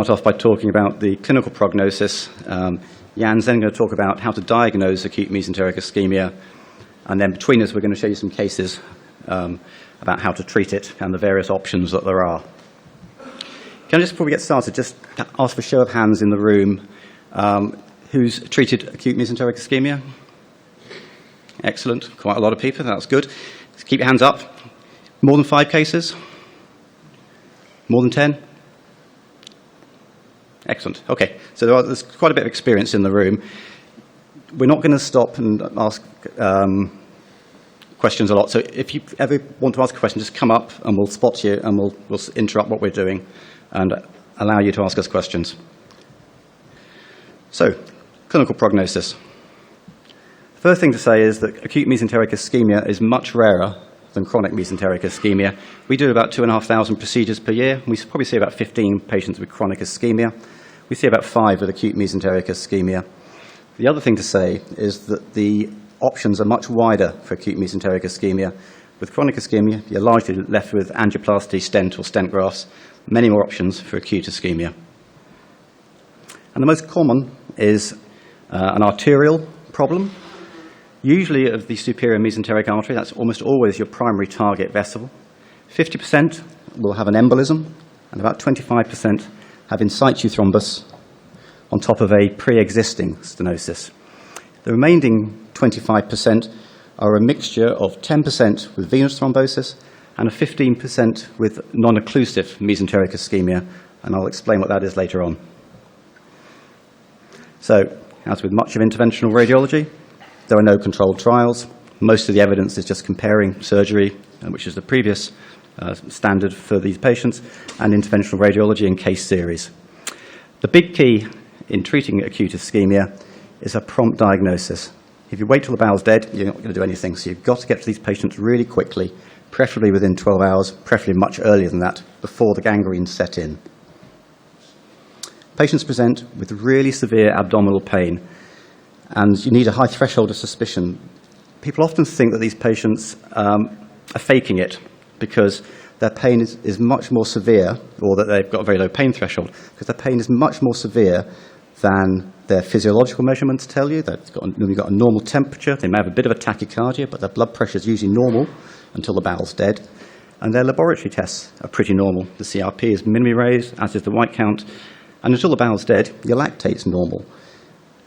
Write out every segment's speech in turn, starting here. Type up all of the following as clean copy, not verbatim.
start off by talking about the clinical prognosis. Jan's then going to talk about how to diagnose acute mesenteric ischemia, and then between us we're going to show you some cases about how to treat it and the various options that there are. Can I just, before we get started, just ask for a show of hands in the room who's treated acute mesenteric ischemia? Excellent, quite a lot of people, that's good. Just keep your hands up. More than 5 cases? More than 10? Excellent. Okay, so there's quite a bit of experience in the room. We're not going to stop and ask questions a lot. So if you ever want to ask a question, just come up and we'll spot you and we'll interrupt what we're doing and allow you to ask us questions. So, clinical prognosis. First thing to say is that acute mesenteric ischemia is much rarer than chronic mesenteric ischemia. We do about 2,500 procedures per year. We probably see about 15 patients with chronic ischemia. We see about 5 with acute mesenteric ischemia. The other thing to say is that the options are much wider for acute mesenteric ischemia. With chronic ischemia, you're largely left with angioplasty, stent or stent grafts, many more options for acute ischemia. And the most common is an arterial problem. Usually of the superior mesenteric artery, that's almost always your primary target vessel. 50% will have an embolism, and about 25% have in situ thrombus on top of a pre-existing stenosis. The remaining 25% are a mixture of 10% with venous thrombosis and a 15% with non-occlusive mesenteric ischemia, and I'll explain what that is later on. So, as with much of interventional radiology, there are no controlled trials. Most of the evidence is just comparing surgery, which is the previous standard for these patients, and interventional radiology and case series. The big key in treating acute ischemia is a prompt diagnosis. If you wait till the bowel's dead, you're not going to do anything. So you've got to get to these patients really quickly, preferably within 12 hours, preferably much earlier than that, before the gangrene set in. Patients present with really severe abdominal pain, and you need a high threshold of suspicion. People often think that these patients are faking it because their pain is much more severe, or that they've got a very low pain threshold, because their pain is much more severe than their physiological measurements tell you. They've got a normal temperature, they may have a bit of a tachycardia, but their blood pressure is usually normal until the bowel's dead. And their laboratory tests are pretty normal. The CRP is minimally raised, as is the white count, and until the bowel's dead, your lactate's normal.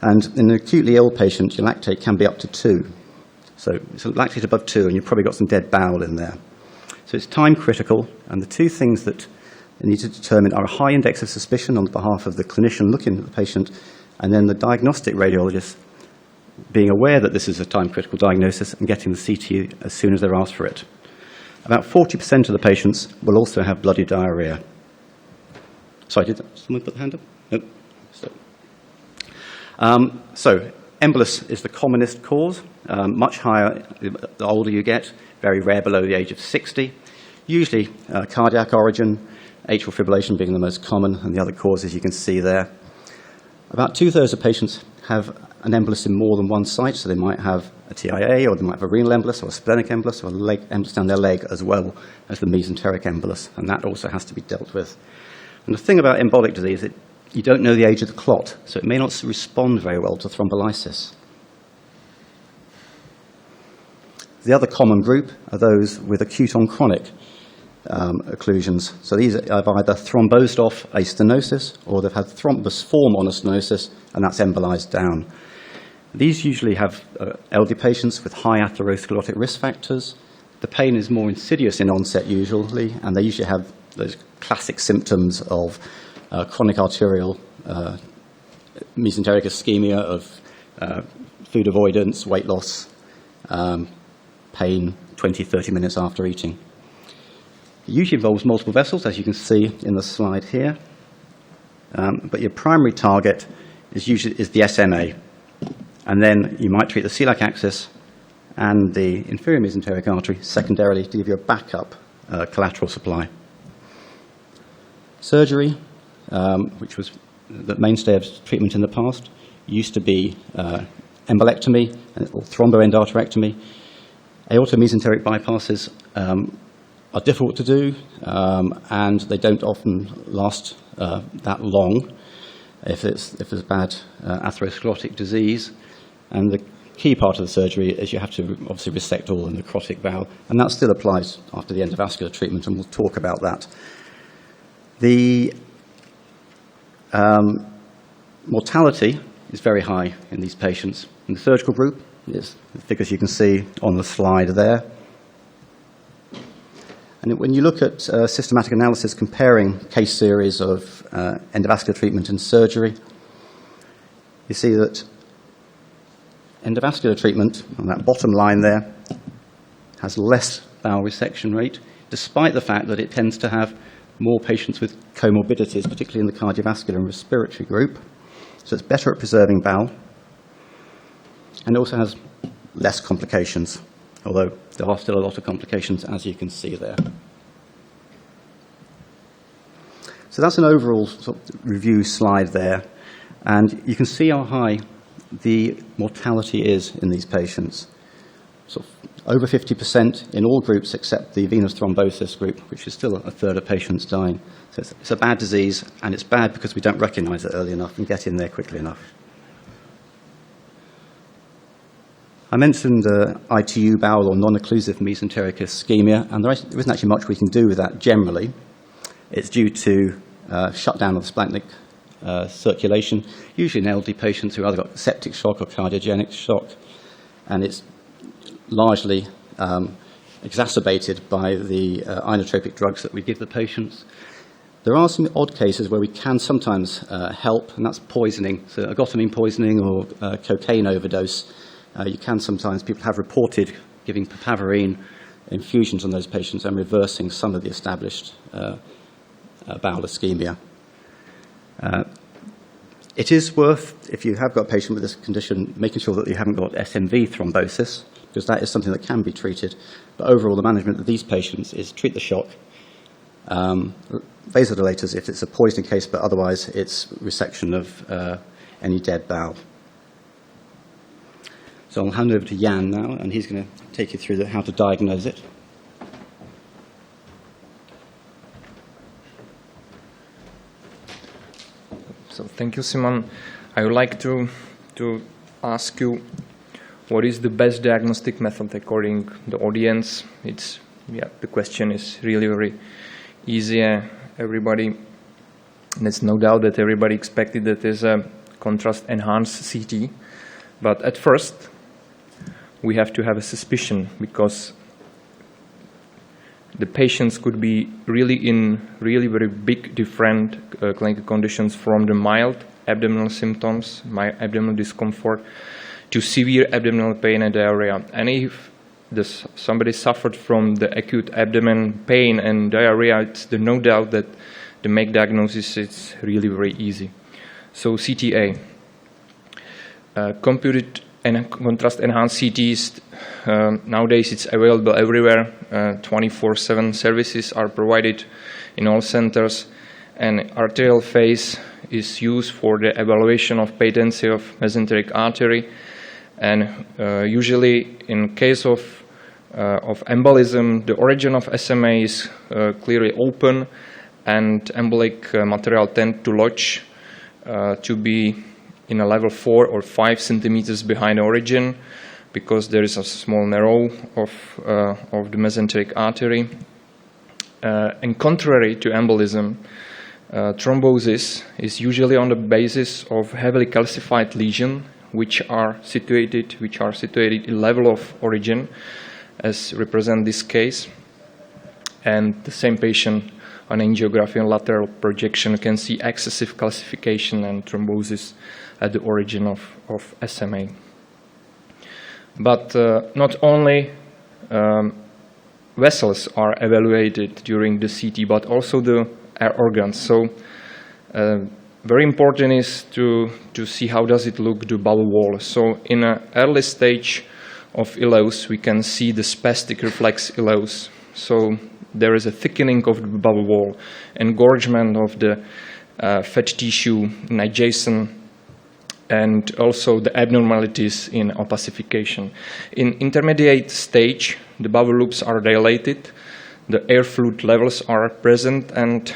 And in an acutely ill patient, your lactate can be up to 2. So it's a lactate above 2, and you've probably got some dead bowel in there. So it's time critical, and the 2 things that you need to determine are a high index of suspicion on behalf of the clinician looking at the patient, and then the diagnostic radiologist being aware that this is a time critical diagnosis and getting the CT as soon as they're asked for it. About 40% of the patients will also have bloody diarrhea. Sorry, did someone put the hand up? Nope. So embolus is the commonest cause, much higher the older you get, very rare below the age of 60. Usually cardiac origin, atrial fibrillation being the most common, and the other causes you can see there. About 2/3 of patients have an embolus in more than one site, so they might have a TIA, or they might have a renal embolus, or a splenic embolus, or a leg embolus down their leg, as well as the mesenteric embolus, and that also has to be dealt with. And the thing about embolic disease, you don't know the age of the clot, so it may not respond very well to thrombolysis. The other common group are those with acute on chronic occlusions. So these have either thrombosed off a stenosis, or they've had thrombus form on a stenosis, and that's embolized down. These usually have elderly patients with high atherosclerotic risk factors. The pain is more insidious in onset usually, and they usually have those classic symptoms of chronic arterial mesenteric ischemia, of food avoidance, weight loss, pain 20-30 minutes after eating. It usually involves multiple vessels, as you can see in the slide here, but your primary target is the SMA, and then you might treat the celiac axis and the inferior mesenteric artery secondarily to give you a backup collateral supply. Surgery, which was the mainstay of treatment in the past, used to be embolectomy or thromboendarterectomy. Aortomesenteric bypasses are difficult to do, and they don't often last that long if there's bad atherosclerotic disease. And the key part of the surgery is you have to obviously resect all the necrotic bowel, and that still applies after the endovascular treatment, and we'll talk about that. The mortality is very high in these patients. In the surgical group, it's the figures you can see on the slide there. And when you look at systematic analysis comparing case series of endovascular treatment and surgery, you see that endovascular treatment, on that bottom line there, has less bowel resection rate, despite the fact that it tends to have more patients with comorbidities, particularly in the cardiovascular and respiratory group. So it's better at preserving bowel, and it also has less complications, although there are still a lot of complications, as you can see there. So that's an overall sort of review slide there, and you can see how high the mortality is in these patients. So over 50% in all groups except the venous thrombosis group, which is still a third of patients dying. So it's a bad disease, and it's bad because we don't recognize it early enough and get in there quickly enough. I mentioned ITU bowel or non-occlusive mesenteric ischemia, and there isn't actually much we can do with that generally. It's due to shutdown of the splanchnic circulation, usually in elderly patients who either got septic shock or cardiogenic shock, and it's largely exacerbated by the inotropic drugs that we give the patients. There are some odd cases where we can sometimes help, and that's poisoning, so ergotamine poisoning or cocaine overdose. You can sometimes, people have reported giving papaverine infusions on those patients and reversing some of the established bowel ischemia. It is worth, if you have got a patient with this condition, making sure that you haven't got SMV thrombosis, because that is something that can be treated. But overall, the management of these patients is treat the shock, vasodilators if it's a poisoning case, but otherwise it's resection of any dead bowel. So I'll hand over to Jan now, and he's going to take you through how to diagnose it. So thank you, Simon. I would like to ask you, what is the best diagnostic method according to the audience? The question is really very easy. There's no doubt that everybody expected that there's a contrast-enhanced CT. But at first, we have to have a suspicion, because the patients could be really in very big different clinical conditions, from the mild abdominal symptoms, abdominal discomfort, to severe abdominal pain and diarrhea. And if somebody suffered from the acute abdomen pain and diarrhea, it's no doubt that the make diagnosis is really very easy. So CTA, computed and contrast-enhanced CTs, nowadays it's available everywhere. 24/7 services are provided in all centers, and arterial phase is used for the evaluation of patency of mesenteric artery. And usually, in case of embolism, the origin of SMA is clearly open, and embolic material tend to lodge to be in a level 4 or 5 centimeters behind the origin, because there is a small narrow of the mesenteric artery. And contrary to embolism, thrombosis is usually on the basis of heavily calcified lesion, which are situated in level of origin, as represent this case. And the same patient on angiography and lateral projection can see excessive calcification and thrombosis at the origin of SMA. But not only vessels are evaluated during the CT, but also the organs. So very important is to see how does it look, the bowel wall. So in an early stage of ileus, we can see the spastic reflex ileus. So there is a thickening of the bowel wall, engorgement of the fat tissue in adjacent, and also the abnormalities in opacification. In intermediate stage, the bowel loops are dilated. the air fluid levels are present, and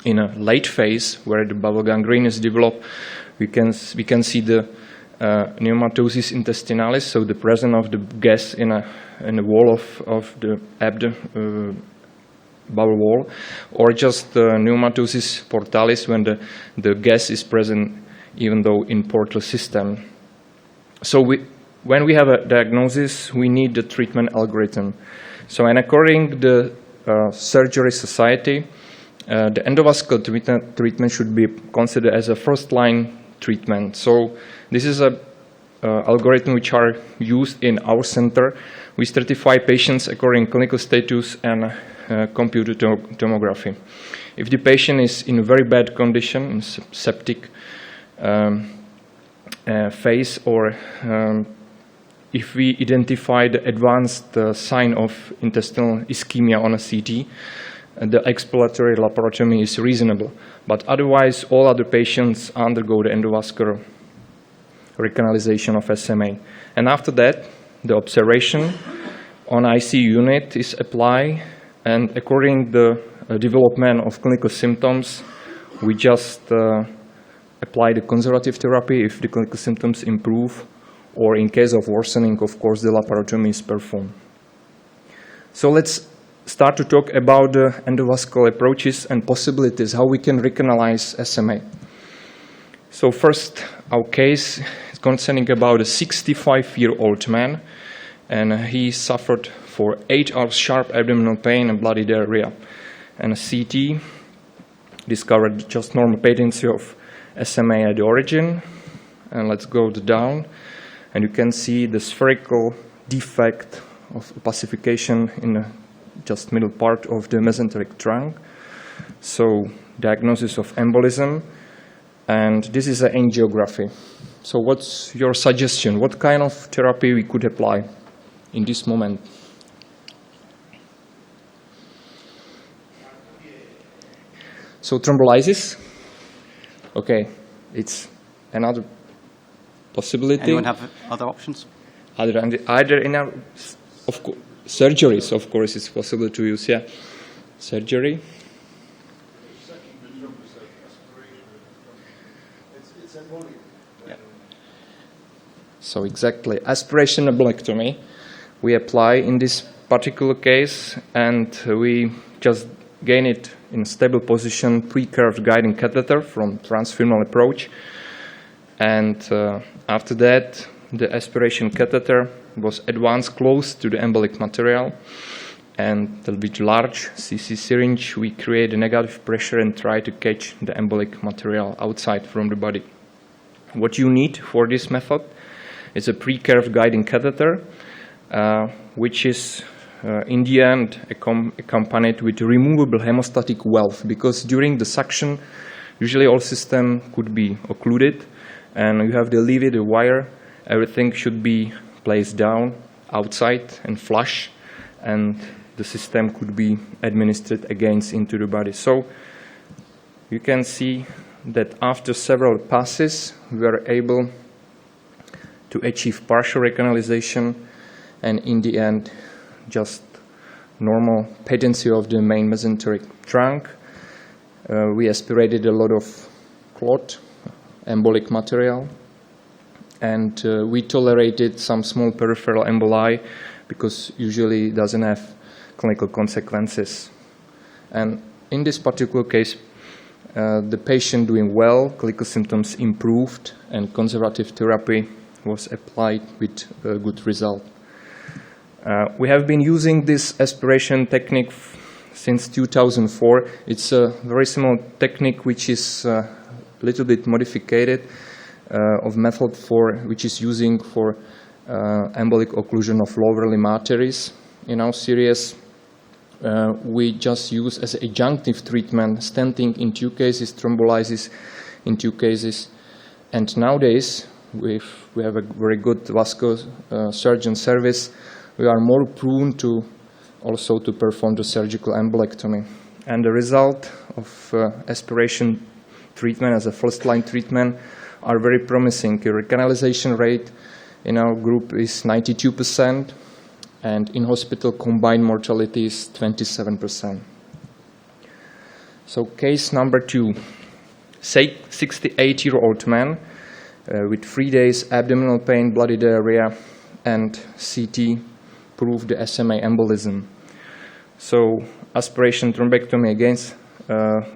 in a late phase where the bowel gangrene is developed, we can see the pneumatosis intestinalis, so the presence of the gas in the wall of the bowel wall, or just pneumatosis portalis when the gas is present even though in portal system. So when we have a diagnosis, we need the treatment algorithm. So, and according to the Surgery Society, the endovascular treatment should be considered as a first-line treatment. So this is a algorithm which are used in our center. We stratify patients according clinical status and computed tomography. If the patient is in a very bad condition, in septic phase, or if we identify the advanced sign of intestinal ischemia on a CT, the exploratory laparotomy is reasonable. But otherwise, all other patients undergo the endovascular recanalization of SMA. And after that, the observation on ICU unit is applied, and according to the development of clinical symptoms, we just apply the conservative therapy if the clinical symptoms improve, or in case of worsening, of course, the laparotomy is performed. So let's start to talk about the endovascular approaches and possibilities, how we can recanalize SMA. So first, our case is concerning about a 65-year-old man, and he suffered for 8 hours sharp abdominal pain and bloody diarrhea. And a CT discovered just normal patency of SMA at the origin. And let's go down, and you can see the spherical defect of opacification in the just middle part of the mesenteric trunk. So diagnosis of embolism, and this is an angiography. So what's your suggestion? What kind of therapy we could apply in this moment? So thrombolysis? Okay, it's another possibility. Anyone have other options? Either in our, of course, surgeries, of course, it's possible to use, yeah. Surgery. Yeah. So exactly, aspiration embolectomy we apply in this particular case, and we just gain it in stable position, pre-curved guiding catheter from transfemoral approach. And after that, the aspiration catheter was advanced close to the embolic material, and a little bit large CC syringe, we create a negative pressure and try to catch the embolic material outside from the body. What you need for this method is a pre-curved guiding catheter, which is in the end accompanied with removable hemostatic valve, because during the suction, usually all system could be occluded, and you have to leave it a wire. Everything should be placed down outside and flush, and the system could be administered against into the body. So you can see that after several passes, we were able to achieve partial recanalization, and in the end, just normal patency of the main mesenteric trunk. We aspirated a lot of clot, embolic material, and we tolerated some small peripheral emboli because usually it doesn't have clinical consequences. And in this particular case, the patient doing well, clinical symptoms improved, and conservative therapy was applied with a good result. We have been using this aspiration technique since 2004. It's a very small technique which is a little bit modified of method which is using for embolic occlusion of lower limb arteries. In our series, we just use as adjunctive treatment stenting in 2 cases, thrombolysis in 2 cases, and nowadays we have a very good vascular surgeon service. We are more prone to also to perform the surgical embolectomy. And the result of aspiration treatment as a first-line treatment are very promising. The recanalization rate in our group is 92%, and in-hospital combined mortality is 27%. So case number 2, 68-year-old man with 3 days abdominal pain, bloody diarrhea, and CT proved the SMA embolism. So aspiration thrombectomy again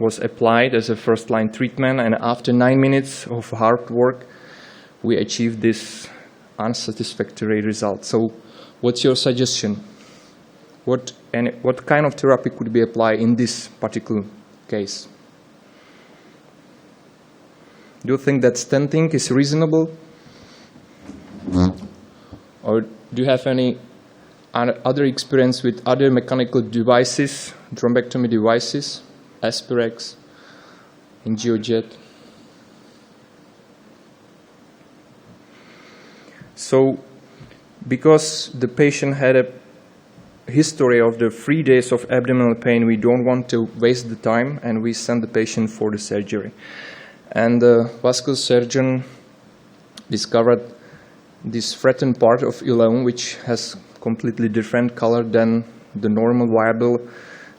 was applied as a first-line treatment, and after 9 minutes of hard work, we achieved this unsatisfactory result. So what's your suggestion? What kind of therapy could be applied in this particular case? Do you think that stenting is reasonable? Or do you have any other experience with other mechanical devices, thrombectomy devices, Aspirex, angiojet? So, because the patient had a history of the 3 days of abdominal pain, we don't want to waste the time, and we send the patient for the surgery. And the vascular surgeon discovered this threatened part of ileum, which has completely different color than the normal viable,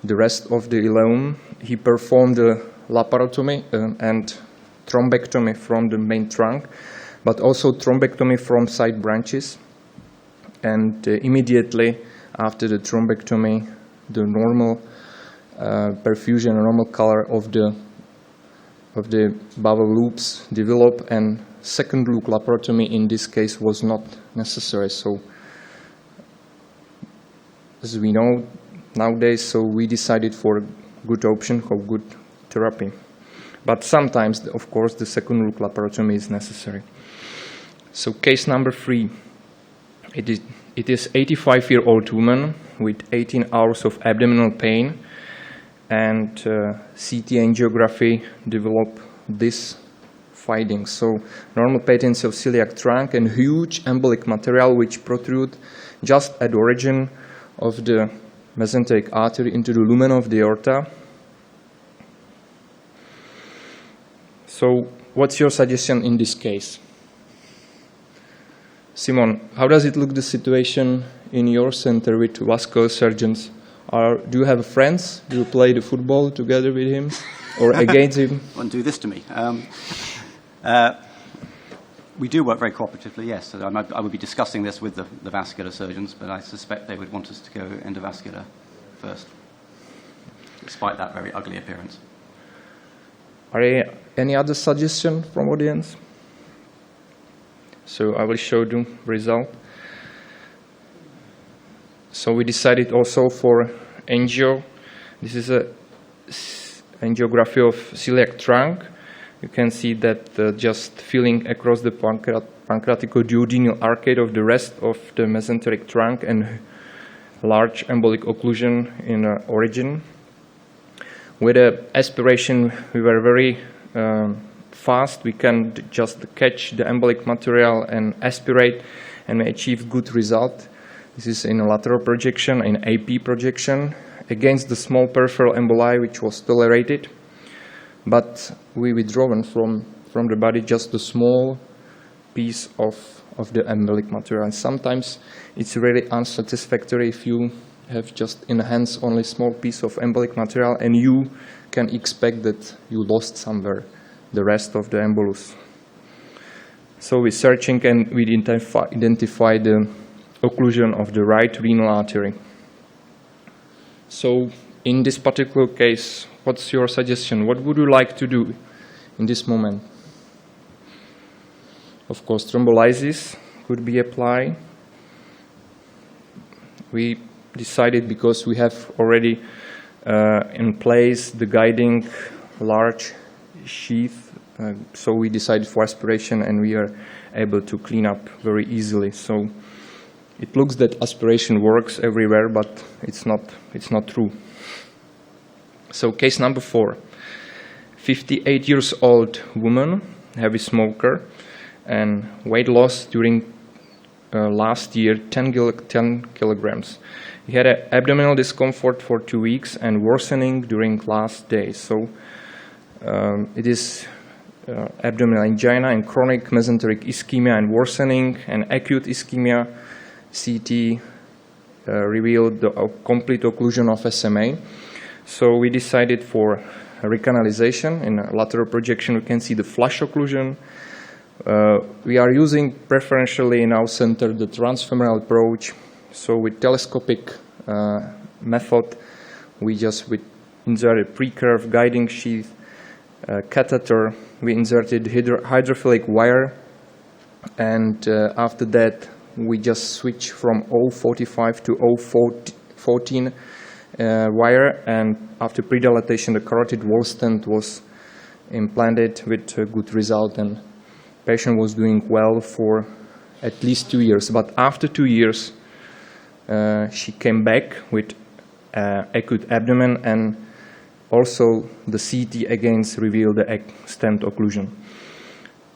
the rest of the ileum. He performed a laparotomy and thrombectomy from the main trunk, but also thrombectomy from side branches. And immediately after the thrombectomy, the normal perfusion, normal color of the bowel loops develop, and second loop laparotomy in this case was not necessary. So as we know nowadays, so we decided for a good option, for good therapy. But sometimes, of course, the second loop laparotomy is necessary. So case number 3, it is 85-year-old woman with 18 hours of abdominal pain, and CT angiography developed this findings. So normal patency of celiac trunk and huge embolic material which protrude just at the origin of the mesenteric artery into the lumen of the aorta. So what's your suggestion in this case? Simon, how does it look the situation in your center with vascular surgeons? Do you have friends? Do you play the football together with him or against him? Don't do this to me. We do work very cooperatively, yes. So I would be discussing this with the vascular surgeons, but I suspect they would want us to go endovascular first, despite that very ugly appearance. Are there any other suggestions from audience? So I will show the result. So we decided also for angio. This is a angiography of celiac trunk. You can see that just filling across the pancreatico-duodenal arcade of the rest of the mesenteric trunk and large embolic occlusion in origin. With aspiration, we were very fast. We can just catch the embolic material and aspirate and achieve good result. This is in a lateral projection, in AP projection, against the small peripheral emboli which was tolerated. But we withdrawn from the body just a small piece of the embolic material. And sometimes it's really unsatisfactory if you have just in the hands only small piece of embolic material and you can expect that you lost somewhere the rest of the embolus. So we're searching and we identify the occlusion of the right renal artery. So in this particular case, what's your suggestion? What would you like to do in this moment? Of course, thrombolysis could be applied. We decided because we have already in place the guiding large sheath, so we decided for aspiration and we are able to clean up very easily. So it looks that aspiration works everywhere, but it's not true. So case number 4, 58 years old woman, heavy smoker, and weight loss during last year 10 kilograms. He had abdominal discomfort for 2 weeks and worsening during last days. So it is abdominal angina and chronic mesenteric ischemia and worsening and acute ischemia, CT revealed the complete occlusion of SMA. So we decided for recanalization. In a lateral projection, we can see the flush occlusion. We are using preferentially in our center the transfemoral approach. So with telescopic method, we just insert a pre-curved guiding sheath, catheter. We inserted hydrophilic wire, and after that, we just switch from 045 to 014 wire, and after pre-dilatation, the carotid wall stent was implanted with a good result, and patient was doing well for at least 2 years. But after 2 years, she came back with acute abdomen, and also the CT again revealed the stent occlusion.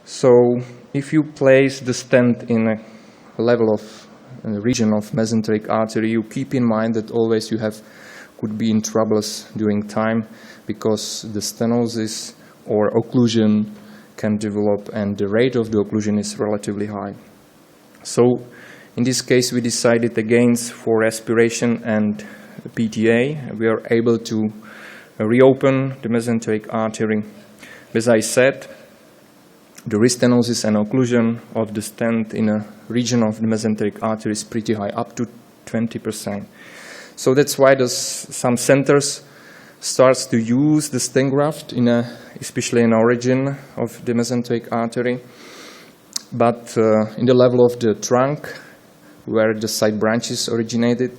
So if you place the stent in a level of region of mesenteric artery, you keep in mind that always you could be in troubles during time, because the stenosis or occlusion can develop, and the rate of the occlusion is relatively high. So in this case, we decided against for aspiration and PTA. We are able to reopen the mesenteric artery. As I said, the restenosis and occlusion of the stent in a region of the mesenteric artery is pretty high, up to 20%. So that's why some centers starts to use the stent graft especially in origin of the mesenteric artery. But in the level of the trunk, where the side branches originated,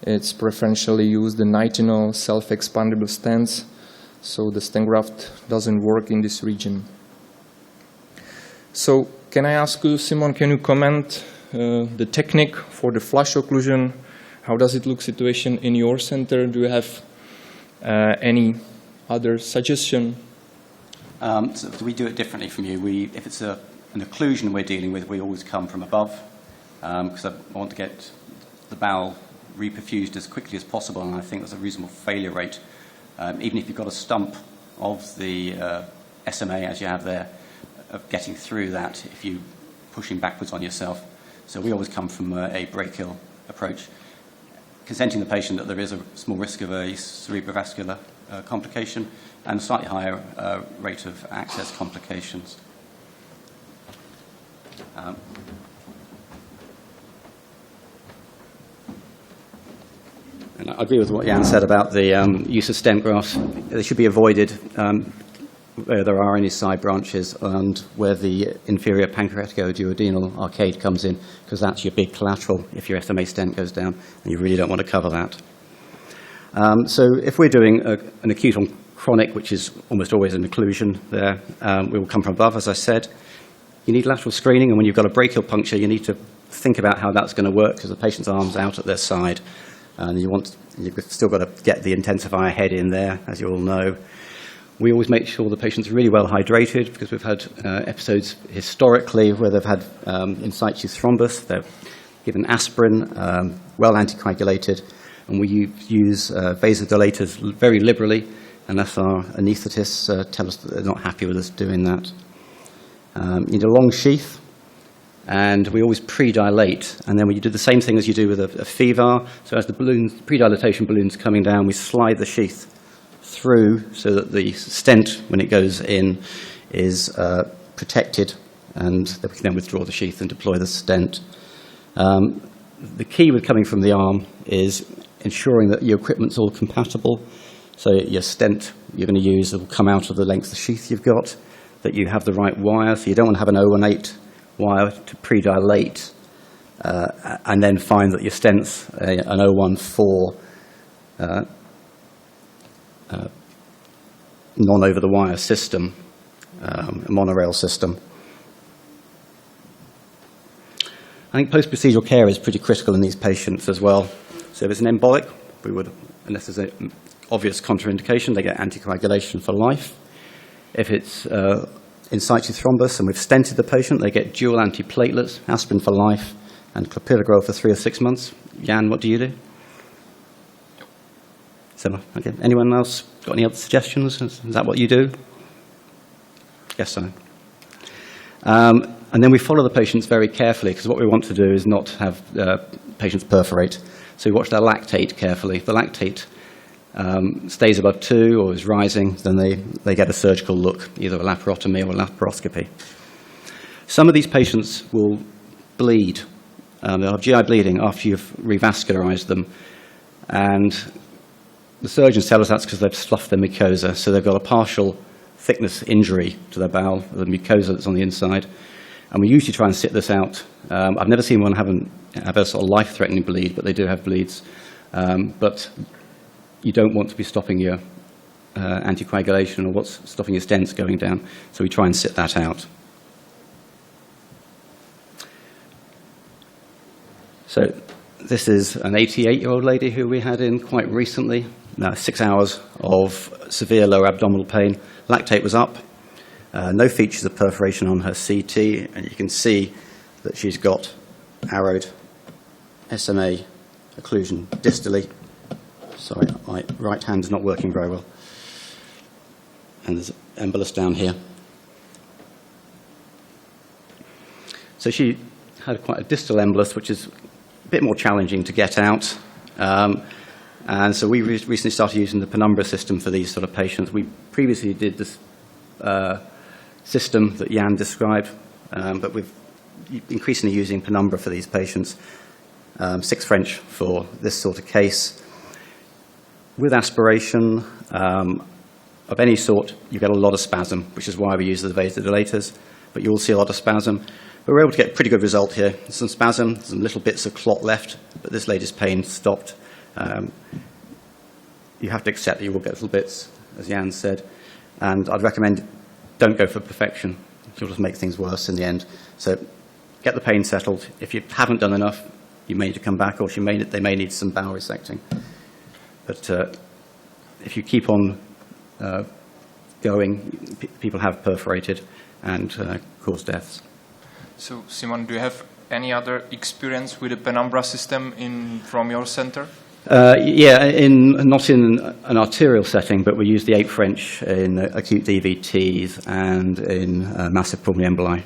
it's preferentially used the nitinol self-expandable stents, so the stent graft doesn't work in this region. So can I ask you, Simon, can you comment the technique for the flush occlusion? How does it look situation in your center? Do you have any other suggestion? So we do it differently from you. If it's an occlusion we're dealing with, we always come from above, because I want to get the bowel reperfused as quickly as possible, and I think there's a reasonable failure rate. Even if you've got a stump of the SMA, as you have there, of getting through that if you're pushing backwards on yourself. So we always come from a brachial approach, consenting the patient that there is a small risk of a cerebrovascular complication and a slightly higher rate of access complications. And I agree with what Jan said about the use of stent grafts. They should be avoided where there are any side branches and where the inferior pancreaticoduodenal arcade comes in, because that's your big collateral if your SMA stent goes down, and you really don't want to cover that. So if we're doing an acute on chronic, which is almost always an occlusion there, we will come from above, as I said. You need lateral screening, and when you've got a brachial puncture, you need to think about how that's going to work, because the patient's arm's out at their side, and you've still got to get the intensifier head in there, as you all know. We always make sure the patient's really well hydrated, because we've had episodes historically where they've had in situ thrombus. They're given aspirin, well anticoagulated, and we use vasodilators very liberally, unless our anaesthetists tell us that they're not happy with us doing that. You need a long sheath, and we always pre-dilate, and then we do the same thing as you do with a FEVAR. So as the pre-dilatation balloon's coming down, we slide the sheath through so that the stent, when it goes in, is protected, and then we can then withdraw the sheath and deploy the stent. The key with coming from the arm is ensuring that your equipment's all compatible. So your stent you're going to use will come out of the length of the sheath you've got, that you have the right wire, so you don't want to have an 018 wire to pre-dilate, and then find that your stent's an 014 non-over-the-wire system, a monorail system. I think post-procedural care is pretty critical in these patients as well. So if it's an embolic, we would, unless there's an obvious contraindication, they get anticoagulation for life. If it's in situ thrombus and we've stented the patient, they get dual antiplatelets, aspirin for life, and clopidogrel for 3 or 6 months. Jan, what do you do? Similar. Okay. Anyone else got any other suggestions? Is that what you do? Yes, sir. And then we follow the patients very carefully, because what we want to do is not have patients perforate. So we watch their lactate carefully. If the lactate stays above 2 or is rising, then they get a surgical look, either a laparotomy or a laparoscopy. Some of these patients will bleed. They'll have GI bleeding after you've revascularized them. And the surgeons tell us that's because they've sloughed their mucosa, so they've got a partial thickness injury to their bowel, the mucosa that's on the inside. And we usually try and sit this out. I've never seen one have a sort of life-threatening bleed, but they do have bleeds. But you don't want to be stopping your anticoagulation or what's stopping your stents going down, so we try and sit that out. So this is an 88-year-old lady who we had in quite recently. 6 hours of severe lower abdominal pain. Lactate was up. No features of perforation on her CT, and you can see that she's got arrowed SMA occlusion distally. Sorry, my right hand is not working very well. And there's an embolus down here. So she had quite a distal embolus, which is a bit more challenging to get out. And so we recently started using the penumbra system for these sort of patients. We previously did this system that Jan described, but we've increasingly using penumbra for these patients. 6 French for this sort of case. With aspiration of any sort, you get a lot of spasm, which is why we use the vasodilators, but you will see a lot of spasm. But we're able to get a pretty good result here. Some spasm, some little bits of clot left, but this lady's pain stopped. You have to accept that you will get little bits, as Jan said, and I'd recommend don't go for perfection. You'll just make things worse in the end. So get the pain settled. If you haven't done enough, you may need to come back, or they may need some bowel resecting. But if you keep on going, people have perforated and caused deaths. So, Simon, do you have any other experience with the penumbra system from your center? Yeah, not in an arterial setting, but we use the 8 French in acute DVTs and in massive pulmonary emboli.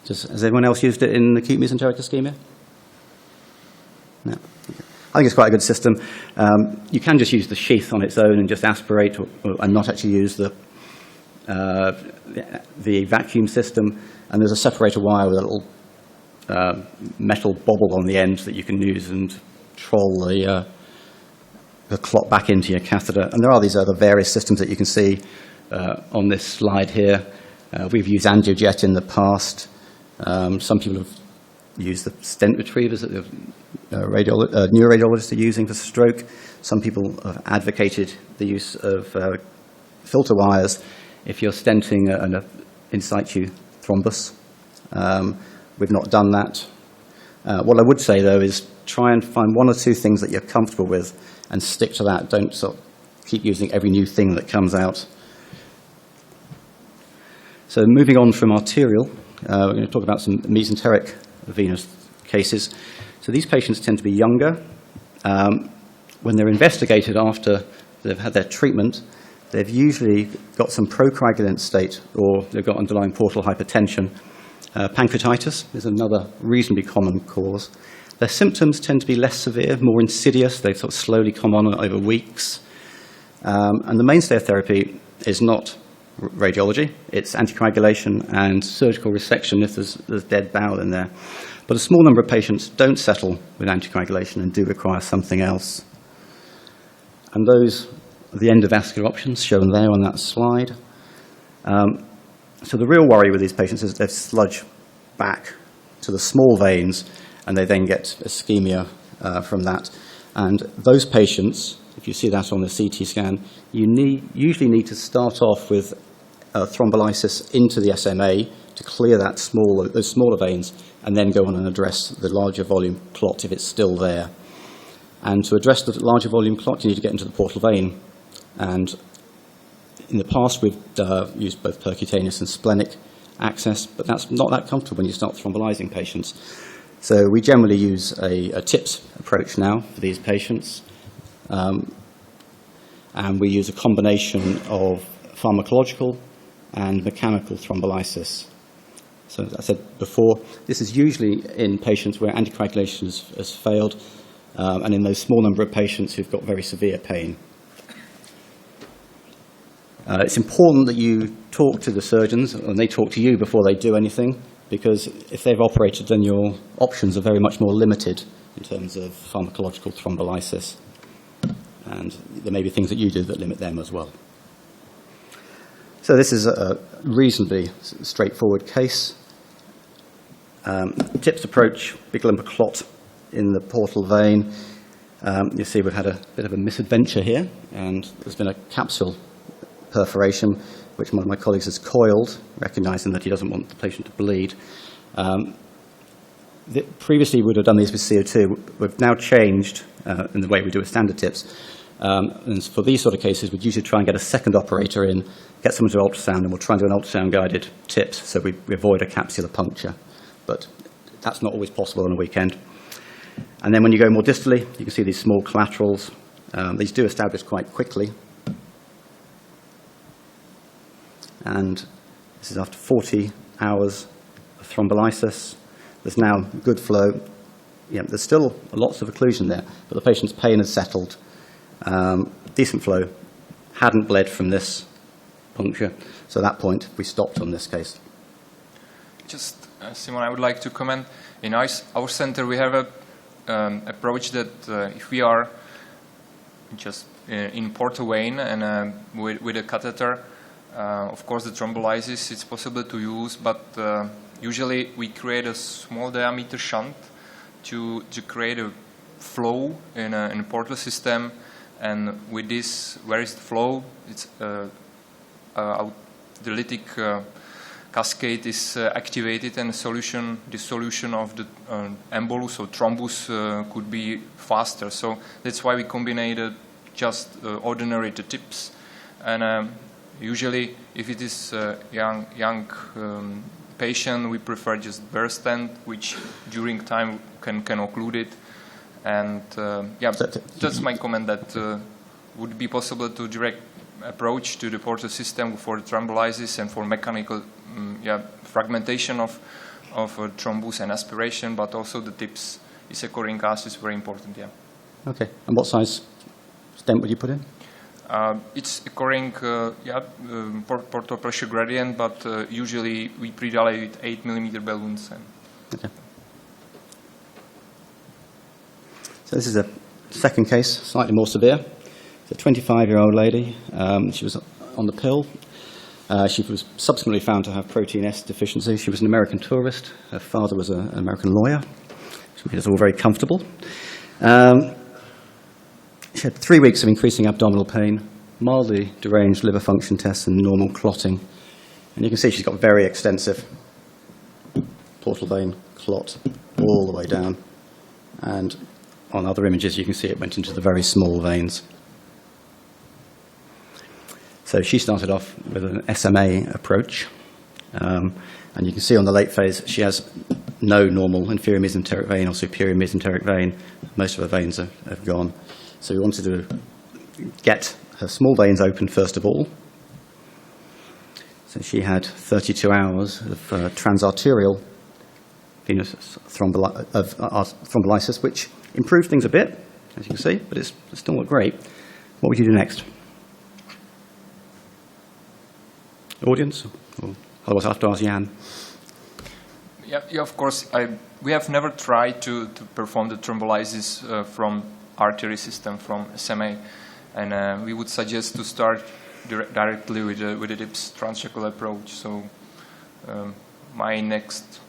Has anyone else used it in acute mesenteric ischemia? No. Okay. I think it's quite a good system. You can just use the sheath on its own and just aspirate and not actually use the vacuum system. And there's a separator wire with a little metal bobble on the end that you can use and troll the clot back into your catheter. And there are these other various systems that you can see on this slide here. We've used angiojet in the past. Some people have used the stent retrievers that the neuroradiologists are using for stroke. Some people have advocated the use of filter wires if you're stenting an in situ thrombus. We've not done that. What I would say, though, is try and find 1 or 2 things that you're comfortable with and stick to that. Don't sort of keep using every new thing that comes out. So moving on from arterial, we're going to talk about some mesenteric venous cases. So these patients tend to be younger. When they're investigated after they've had their treatment, they've usually got some procoagulant state, or they've got underlying portal hypertension. Pancreatitis is another reasonably common cause. Their symptoms tend to be less severe, more insidious. They sort of slowly come on over weeks. And the mainstay of therapy is not radiology. It's anticoagulation and surgical resection if there's dead bowel in there. But a small number of patients don't settle with anticoagulation and do require something else. And those are the endovascular options shown there on that slide. So the real worry with these patients is they sludge back to the small veins, and they then get ischemia from that. And those patients, if you see that on the CT scan, you usually need to start off with thrombolysis into the SMA to clear those smaller veins, and then go on and address the larger volume clot if it's still there. And to address the larger volume clot, you need to get into the portal vein. And in the past, we've used both percutaneous and splenic access, but that's not that comfortable when you start thrombolizing patients. So we generally use a TIPS approach now for these patients. And we use a combination of pharmacological and mechanical thrombolysis. So as I said before, this is usually in patients where anticoagulation has failed. and in those small number of patients who've got very severe pain. It's important that you talk to the surgeons and they talk to you before they do anything, because if they've operated, then your options are very much more limited in terms of pharmacological thrombolysis. And there may be things that you do that limit them as well. So this is a reasonably straightforward case. TIPS approach, big lump of clot in the portal vein. You see we've had a bit of a misadventure here, and there's been a capsule perforation, which one of my colleagues has coiled, recognizing that he doesn't want the patient to bleed. Previously, we would have done these with CO2. We've now changed in the way we do with standard TIPS. And for these sort of cases, we'd usually try and get a second operator in, get someone to ultrasound, and we'll try and do an ultrasound-guided TIPS, so we avoid a capsular puncture. But that's not always possible on a weekend. And then when you go more distally, you can see these small collaterals. These do establish quite quickly. And this is after 40 hours of thrombolysis. There's now good flow. Yeah, there's still lots of occlusion there, but the patient's pain has settled. Decent flow. Hadn't bled from this puncture. So at that point, we stopped on this case. Just, Simon, I would like to comment. In our center, we have a approach that if we are just in portal vein and with a catheter, of course, the thrombolysis it's possible to use, but usually we create a small diameter shunt to create a flow in a portal system, and with this, where is the flow? It's the lytic cascade is activated, and the solution of the embolus or thrombus could be faster. So that's why we combined just ordinary TIPS, and usually, if it is a young patient, we prefer just bare stent, which during time can occlude it. And yeah, that's my comment, that would it be possible to direct approach to the portal system for thrombolysis and for mechanical fragmentation of thrombus and aspiration, but also the TIPS is occurring as is very important. Yeah. Okay. And what size stent would you put in? It's occurring, portal pressure gradient, but usually we predilate with 8 mm balloons. Okay. So this is a second case, slightly more severe. It's a 25-year-old lady. She was on the pill. She was subsequently found to have protein S deficiency. She was an American tourist. Her father was an American lawyer, which made us all very comfortable. She had 3 weeks of increasing abdominal pain, mildly deranged liver function tests, and normal clotting. And you can see she's got very extensive portal vein clot all the way down. And on other images, you can see it went into the very small veins. So she started off with an SMA approach. And you can see on the late phase, she has no normal inferior mesenteric vein or superior mesenteric vein. Most of her veins have gone. So we wanted to get her small veins open first of all. So she had 32 hours of transarterial venous thrombolysis, which improved things a bit, as you can see, but it's still not great. What would you do next? Audience? Or otherwise I have to ask Jan. Yeah, of course. We have never tried to perform the thrombolysis from artery system, from SMA, and we would suggest to start directly with the TIPS transcatheter approach. So my next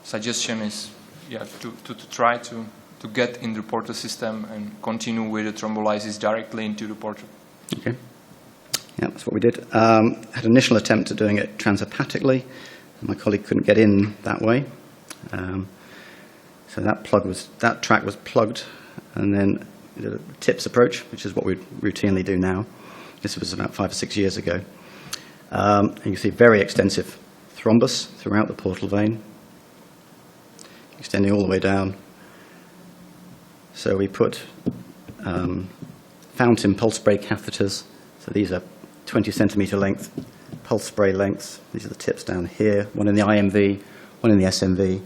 suggestion is to try to get in the portal system and continue with the thrombolysis directly into the portal. Okay. Yeah, that's what we did. Had an initial attempt at doing it transhepatically. My colleague couldn't get in that way. So that track was plugged, and then we did a TIPS approach, which is what we routinely do now. This was about 5 or 6 years ago. And you can see very extensive thrombus throughout the portal vein, extending all the way down. So we put fountain pulse spray catheters. So these are 20 centimeter length pulse spray lengths. These are the tips down here, one in the IMV, one in the SMV,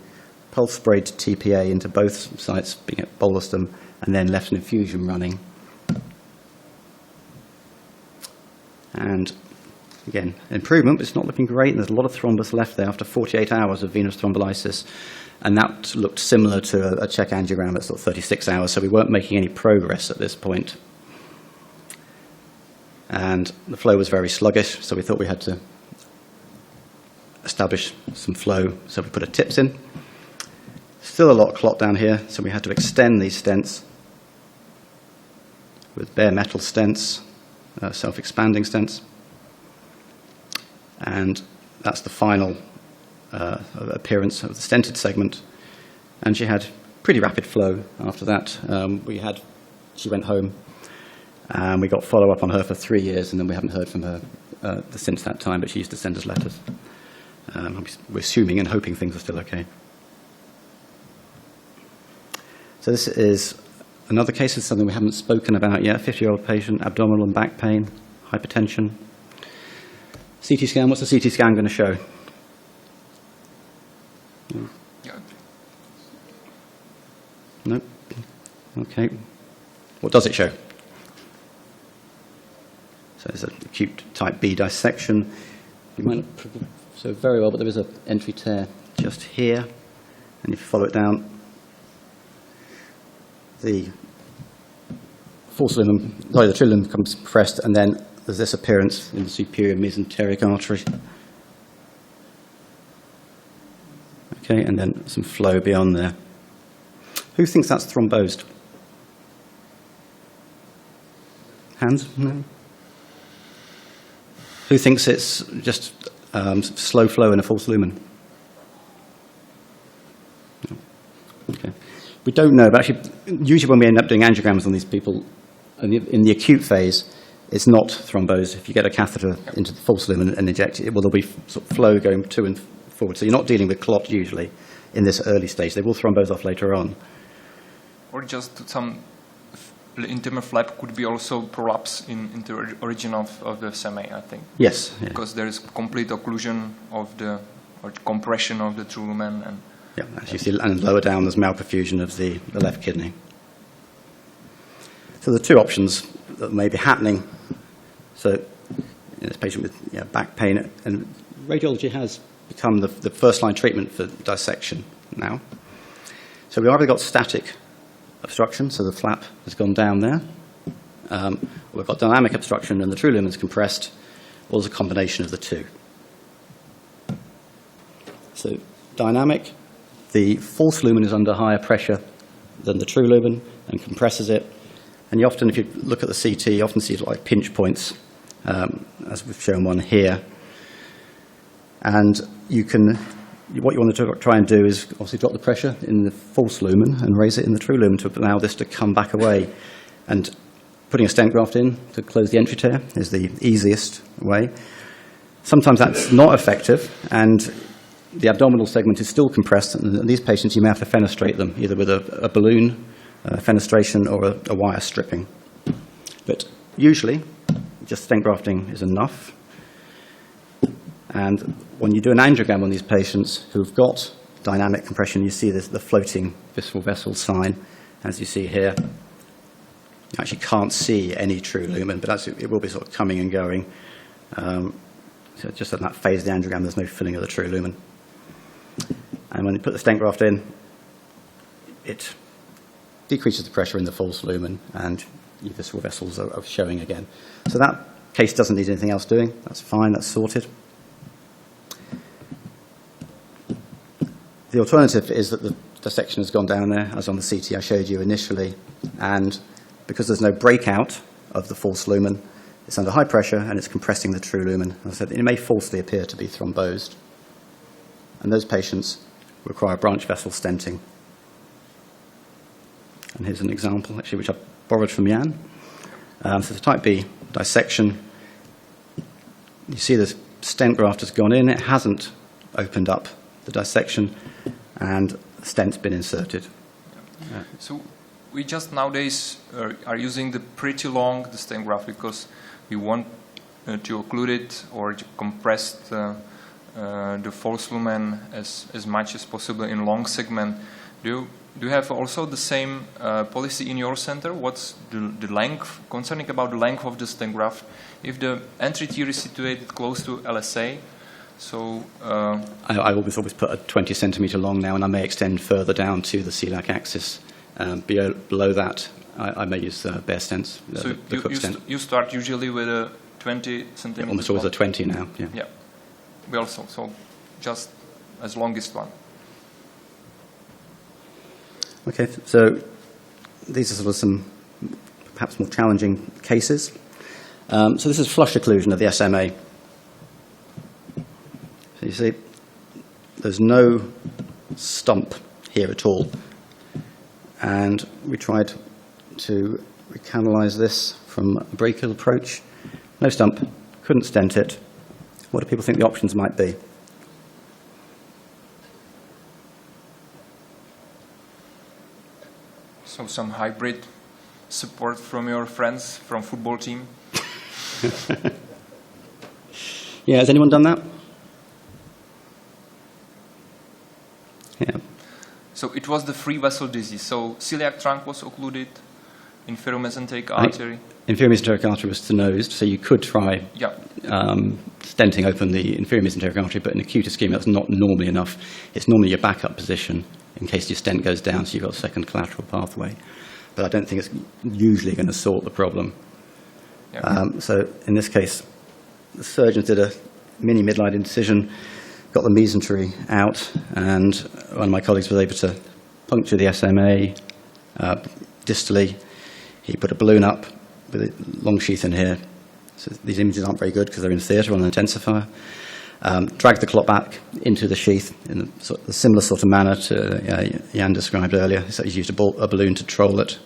pulse sprayed TPA into both sites, being it bolused them, and then left an infusion running. And again, improvement, but it's not looking great, and there's a lot of thrombus left there after 48 hours of venous thrombolysis. And that looked similar to a check angiogram at sort of 36 hours, so we weren't making any progress at this point. And the flow was very sluggish, so we thought we had to establish some flow, so we put a TIPS in. Still a lot of clot down here, so we had to extend these stents with bare metal stents, self-expanding stents. And that's the final appearance of the stented segment. And she had pretty rapid flow after that. She went home, and we got follow-up on her for 3 years, and then we haven't heard from her since that time, but she used to send us letters. We're assuming and hoping things are still okay. So this is another case of something we haven't spoken about yet. 50-year-old patient, abdominal and back pain, hypertension. CT scan, what's the CT scan going to show? No? Okay. What does it show? So it's an acute type B dissection. You might not so very well, but there is an entry tear just here. And if you follow it down, the false lumen, sorry, the trilium becomes compressed, and then there's this appearance in the superior mesenteric artery. Okay, and then some flow beyond there. Who thinks that's thrombosed? Hands? No. Who thinks it's just slow flow in a false lumen? No. Okay. We don't know, but actually, usually when we end up doing angiograms on these people, in the acute phase, it's not thrombosed. If you get a catheter into the false lumen and inject it, well, there'll be sort of flow going to and forward. So you're not dealing with clot usually in this early stage. They will thrombose off later on. Or just some intimal flap could be also prolapse in the origin of the semi, I think. Yes. Yeah. Because there is complete occlusion of the, or compression of the true lumen. And yeah, as you see, and lower down there's malperfusion of the left kidney. So the two options that may be happening. So in this patient with back pain, and radiology has become the first-line treatment for dissection now. So we've either got static obstruction, so the flap has gone down there. We've got dynamic obstruction and the true lumen is compressed, or there's a combination of the two. So dynamic, the false lumen is under higher pressure than the true lumen and compresses it. And you often, if you look at the CT, you often see like pinch points, as we've shown one here. And what you want to try and do is obviously drop the pressure in the false lumen and raise it in the true lumen to allow this to come back away. And putting a stent graft in to close the entry tear is the easiest way. Sometimes that's not effective, and the abdominal segment is still compressed. And in these patients, you may have to fenestrate them, either with a balloon fenestration or a wire stripping. But usually, just stent grafting is enough. And when you do an angiogram on these patients who've got dynamic compression, you see the floating visceral vessel sign, as you see here. You actually can't see any true lumen, but it will be sort of coming and going. So just at that phase of the angiogram, there's no filling of the true lumen. And when you put the stent graft in, it decreases the pressure in the false lumen, and your visceral vessels are showing again. So that case doesn't need anything else doing. That's fine, that's sorted. The alternative is that the dissection has gone down there, as on the CT I showed you initially, and because there's no breakout of the false lumen, it's under high pressure and it's compressing the true lumen. As I said, it may falsely appear to be thrombosed. And those patients require branch vessel stenting. And here's an example, actually, which I borrowed from Jan. So the type B dissection, you see the stent graft has gone in, it hasn't opened up the dissection, and the stent's been inserted. So we just nowadays are using the pretty long stent graft because we want to occlude it or to compress the false lumen as much as possible in long segment. Do you have also the same policy in your center? What's the length, concerning about the length of the stent graft? If the entry tier is situated close to LSA, so... I always put a 20 centimetre long now, and I may extend further down to the celiac axis. Below that, I may use bare stents. So you start usually with a 20 centimetre. Almost always a 20 now, yeah. Yeah, we also, so just as longest one. Okay, so these are sort of some perhaps more challenging cases. So this is flush occlusion of the SMA. So you see, there's no stump here at all. And we tried to recanalize this from a brachial approach. No stump, couldn't stent it. What do people think the options might be? So some hybrid support from your friends from football team? Yeah, has anyone done that? Yeah. So it was the free vessel disease. So celiac trunk was occluded, inferior mesenteric artery. Inferior mesenteric artery was stenosed, so you could try stenting open the inferior mesenteric artery, but in acute ischemia that's not normally enough. It's normally your backup position in case your stent goes down, so you've got a second collateral pathway. But I don't think it's usually going to sort the problem. Yeah. So in this case, the surgeons did a mini midline incision, got the mesentery out, and one of my colleagues was able to puncture the SMA distally. He put a balloon up with a long sheath in here. So these images aren't very good because they're in theatre on an intensifier. Dragged the clot back into the sheath in a similar sort of manner to Jan described earlier. So he's used a balloon to troll it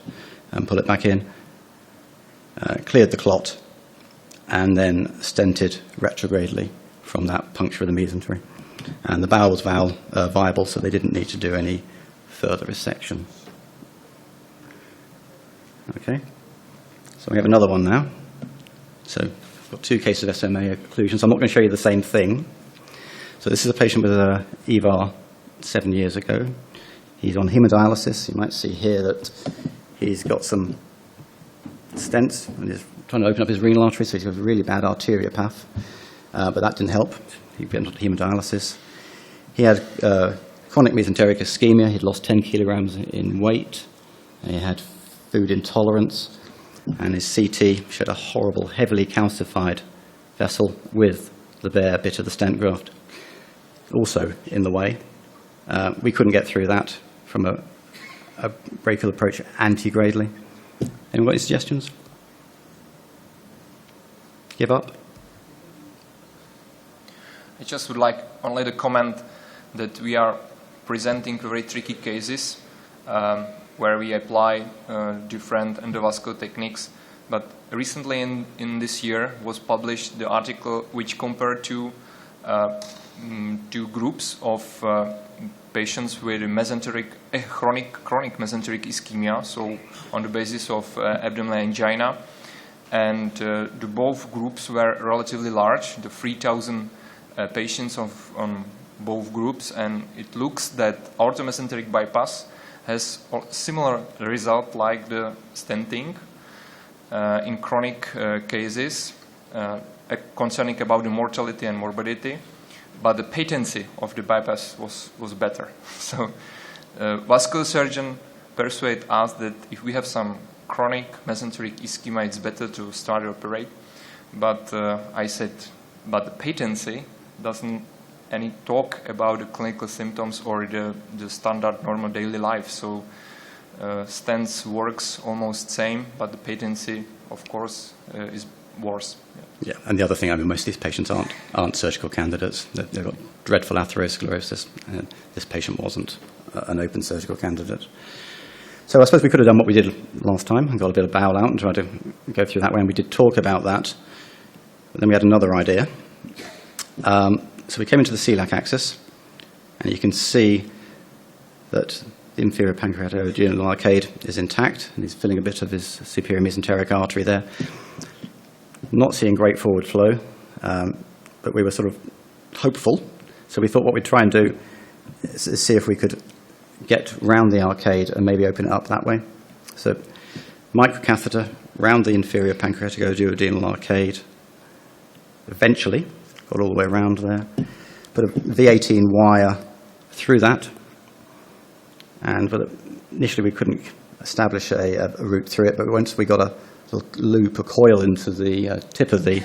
and pull it back in. Cleared the clot and then stented retrogradely from that puncture of the mesentery. And the bowel was viable, so they didn't need to do any further resection. Okay, so we have another one now. So I've got two cases of SMA occlusion, so I'm not going to show you the same thing. So this is a patient with an EVAR 7 years ago. He's on hemodialysis. You might see here that he's got some stents and he's trying to open up his renal artery, so he's got a really bad arteriopath. But that didn't help. He went on hemodialysis. He had chronic mesenteric ischemia. He'd lost 10 kilograms in weight. He had food intolerance. And his CT showed a horrible, heavily calcified vessel with the bare bit of the stent graft also in the way. We couldn't get through that from a brachial approach antegradally. Anyone got any suggestions? Give up? I just would like only to comment that we are presenting very tricky cases where we apply different endovascular techniques. But recently in this year was published the article which compared two groups of patients with chronic mesenteric ischemia, so on the basis of abdominal angina. And the both groups were relatively large, the 3,000 patients on both groups, and it looks that aortomesenteric bypass has a similar result like the stenting in chronic cases concerning about the mortality and morbidity, but the patency of the bypass was better. So vascular surgeon persuade us that if we have some chronic mesenteric ischemia, it's better to start to operate. But I said, but the patency doesn't any talk about the clinical symptoms or the standard normal daily life. So stents works almost same, but the patency, of course, is worse. Yeah, and the other thing, I mean, most of these patients aren't surgical candidates. They've got dreadful atherosclerosis. This patient wasn't an open surgical candidate. So I suppose we could have done what we did last time and got a bit of bowel out and tried to go through that way, and we did talk about that. But then we had another idea. So we came into the celiac axis, and you can see that the inferior pancreatoduodenal arcade is intact, and he's filling a bit of his superior mesenteric artery there. Not seeing great forward flow, but we were sort of hopeful So we thought what we'd try and do is see if we could get round the arcade and maybe open it up that way. So microcatheter round the inferior pancreaticoduodenal arcade. Eventually, got all the way around there. Put a V18 wire through that. And initially we couldn't establish a route through it, but once we got a little loop, a coil into the tip of the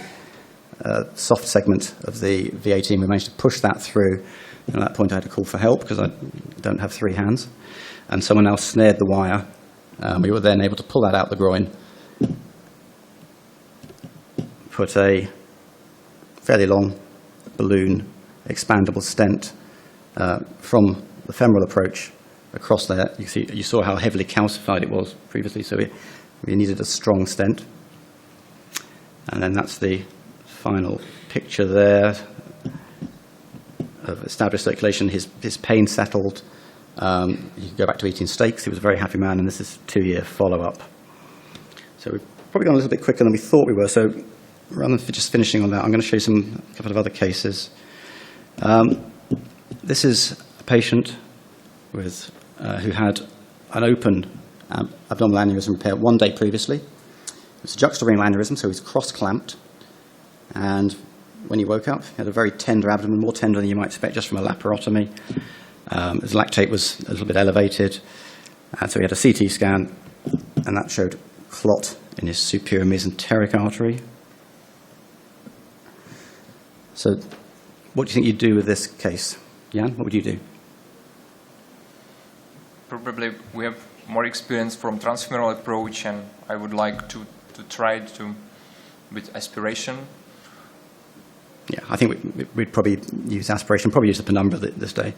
soft segment of the V18, we managed to push that through. And at that point I had to call for help because I don't have 3 hands. And someone else snared the wire. We were then able to pull that out the groin, put a fairly long balloon expandable stent from the femoral approach across there. You saw how heavily calcified it was previously, so we needed a strong stent. And then that's the final picture there of established circulation. His pain settled. You can go back to eating steaks. He was a very happy man, and this is 2-year follow-up. So we've probably gone a little bit quicker than we thought we were. So rather than just finishing on that, I'm going to show you a couple of other cases. This is a patient who had an open abdominal aneurysm repair 1 day previously. It was a juxtarenal aneurysm, so he was cross-clamped. And when he woke up, he had a very tender abdomen, more tender than you might expect just from a laparotomy. His lactate was a little bit elevated. So he had a CT scan, and that showed clot in his superior mesenteric artery. So what do you think you'd do with this case? Jan, what would you do? Probably we have more experience from transfemoral approach, and I would like to try it with aspiration. Yeah, I think we'd probably use aspiration, probably use the penumbra this day.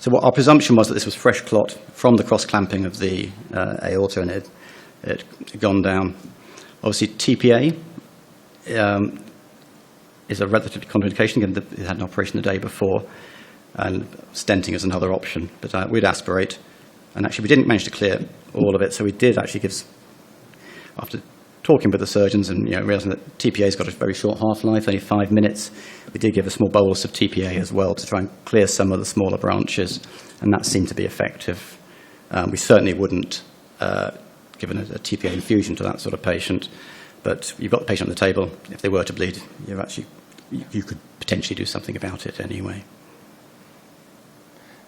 So what our presumption was that this was fresh clot from the cross-clamping of the aorta, and it had gone down. Obviously, TPA is a relatively contraindication. Again, it had an operation the day before, and stenting is another option. But we'd aspirate. And actually, we didn't manage to clear all of it, so we did actually give, after talking with the surgeons and realizing that TPA's got a very short half-life, only 5 minutes, we did give a small bolus of TPA as well to try and clear some of the smaller branches, and that seemed to be effective. We certainly wouldn't give a TPA infusion to that sort of patient, but you've got the patient on the table. If they were to bleed, you could potentially do something about it anyway.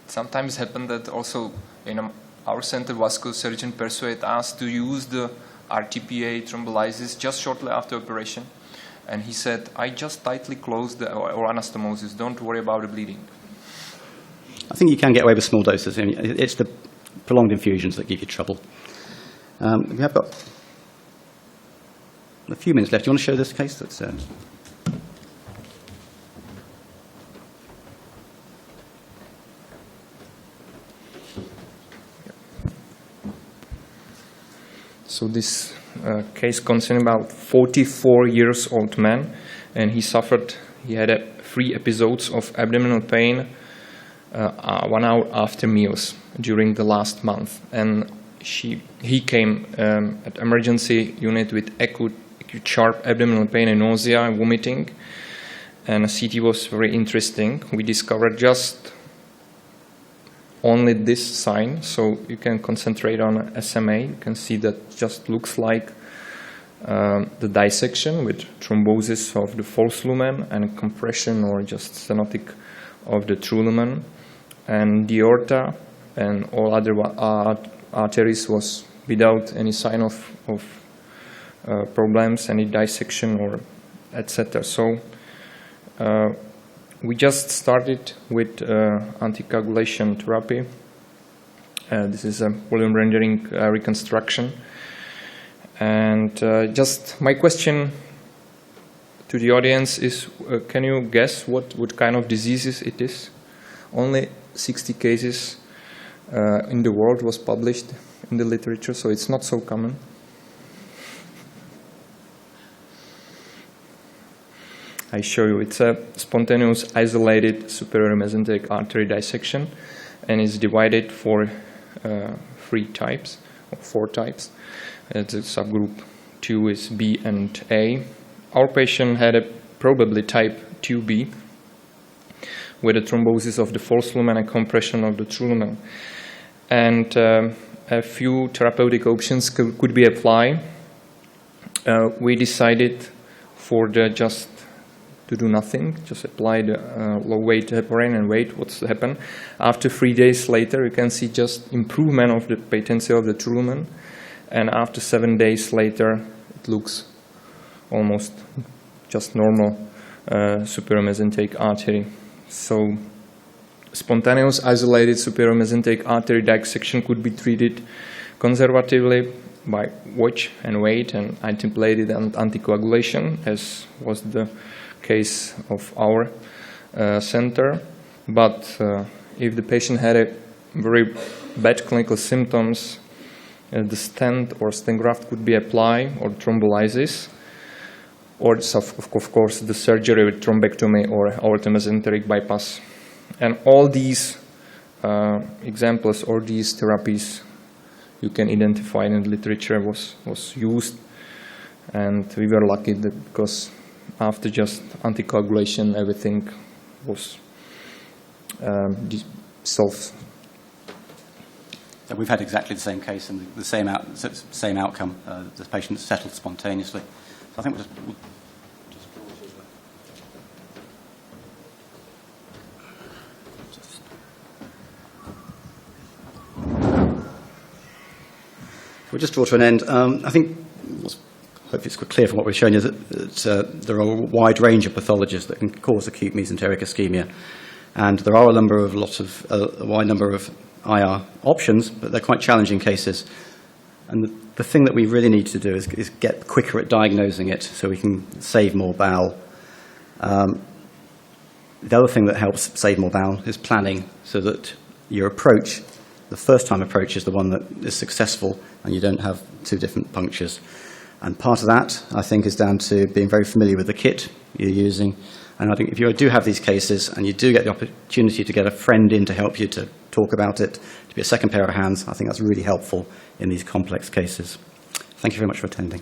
Sometimes happen that also in our center vascular surgeon persuade us to use the RTPA thrombolysis just shortly after operation, and he said, I just tightly closed the anastomosis, don't worry about the bleeding. I think you can get away with small doses. I mean, it's the prolonged infusions that give you trouble. We have got a few minutes left. Do you want to show this case? That's So this case concerning about 44-year-old man, and he had 3 episodes of abdominal pain 1 hour after meals during the last month, and he came at emergency unit with acute sharp abdominal pain and nausea and vomiting, and a CT was very interesting. We discovered just only this sign, so you can concentrate on SMA. You can see that just looks like the dissection with thrombosis of the false lumen and compression or just stenotic of the true lumen, and the aorta and all other arteries was without any sign of problems, any dissection or etc. So we just started with anticoagulation therapy. This is a volume rendering reconstruction. And just my question to the audience is, can you guess what kind of diseases it is? Only 60 cases in the world was published in the literature, so it's not so common. I show you. It's a spontaneous isolated superior mesenteric artery dissection, and it's divided for 3 types or 4 types. It's a subgroup 2 is B and A. Our patient had probably type 2B, with a thrombosis of the false lumen and compression of the true lumen. And a few therapeutic options could be applied. We decided for just to do nothing, just apply the low-weight heparin and wait what's happen. After 3 days later, you can see just improvement of the patency of the true lumen, and after 7 days later, it looks almost just normal superior mesenteric artery. So spontaneous isolated superior mesenteric artery dissection could be treated conservatively by watch and wait and antiplatelet and anticoagulation, as was the case of our center. But if the patient had a very bad clinical symptoms, the stent or stent graft could be applied, or thrombolysis, or of course the surgery with thrombectomy or aortomesenteric bypass. And all these examples or these therapies you can identify in the literature was used, and we were lucky that because after just anticoagulation everything was solved. So we've had exactly the same case and the same outcome. The patient settled spontaneously. So I think we'll just draw We'll just draw to an end. I think, hopefully it's clear from what we've shown you, that there are a wide range of pathologies that can cause acute mesenteric ischemia. And there are a wide number of IR options, but they're quite challenging cases. And the thing that we really need to do is get quicker at diagnosing it so we can save more bowel. The other thing that helps save more bowel is planning, so that your approach, the first time approach, is the one that is successful and you don't have two different punctures. And part of that, I think, is down to being very familiar with the kit you're using. And I think if you do have these cases and you do get the opportunity to get a friend in to help you to talk about it, to be a second pair of hands, I think that's really helpful in these complex cases. Thank you very much for attending.